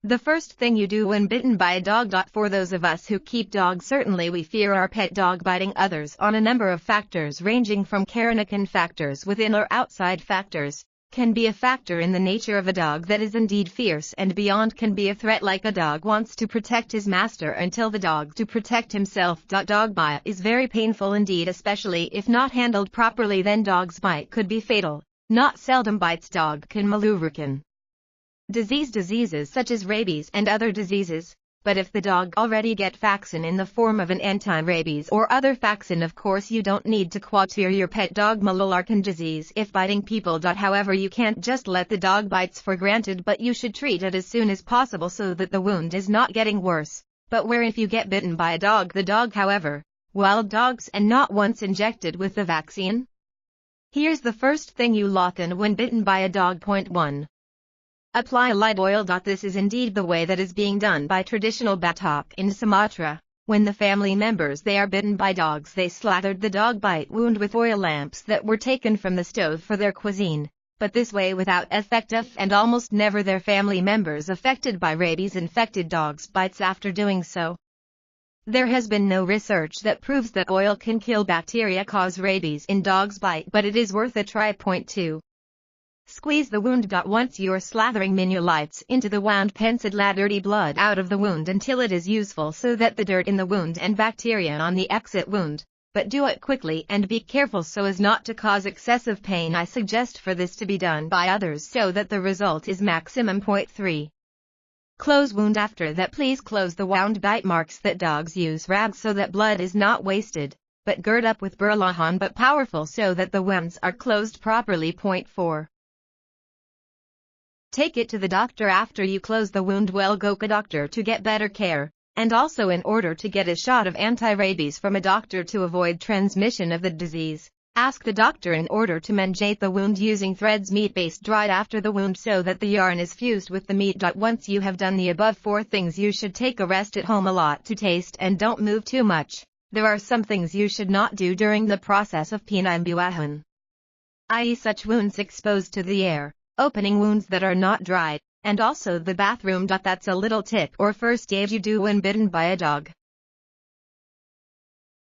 The first thing you do when bitten by a dog. For those of us who keep dogs, certainly we fear our pet dog biting others on a number of factors, ranging from carinacan factors within or outside factors. Can be a factor in the nature of a dog that is indeed fierce and beyond, can be a threat like a dog wants to protect his master until the dog to protect himself. Dog bite is very painful indeed, especially if not handled properly. Then dog's bite could be fatal. Not seldom bites dog can malurican diseases such as rabies and other diseases, but if the dog already get vaccine in the form of an anti-rabies or other vaccine, of course you don't need to quarter your pet dog malurican disease if biting people. However, you can't just let the dog bites for granted, but you should treat it as soon as possible so that the wound is not getting worse. But where if you get bitten by a dog, the dog, however, wild dogs and not once injected with the vaccine? Here's the first thing you learn when bitten by a dog. Point 1. Apply light oil. This is indeed the way that is being done by traditional Batak in Sumatra. When the family members they are bitten by dogs, they slathered the dog bite wound with oil lamps that were taken from the stove for their cuisine. But this way without effect, and almost never their family members affected by rabies infected dogs bites after doing so. There has been no research that proves that oil can kill bacteria cause rabies in dogs bite, but it is worth a try. Point 2. Squeeze the wound. Once you're slathering lights into the wound, pencil dirty blood out of the wound until it is useful so that the dirt in the wound and bacteria on the exit wound. But do it quickly and be careful so as not to cause excessive pain. I suggest for this to be done by others so that the result is maximum. Point 3. Close wound. After that, please close the wound. Bite marks that dogs use rags so that blood is not wasted, but gird up with burlahon but powerful so that the wounds are closed properly. Point 4. Take it to the doctor after you close the wound well. Go to doctor to get better care, and also in order to get a shot of anti-rabies from a doctor to avoid transmission of the disease. Ask the doctor in order to mendate the wound using threads meat-based dried after the wound so that the yarn is fused with the meat. Once you have done the above 4 things, you should take a rest at home, a lot to taste, and don't move too much. There are some things you should not do during the process of pinambuahan, i.e. such wounds exposed to the air, opening wounds that are not dried, and also the bathroom. That's a little tip or first aid you do when bitten by a dog.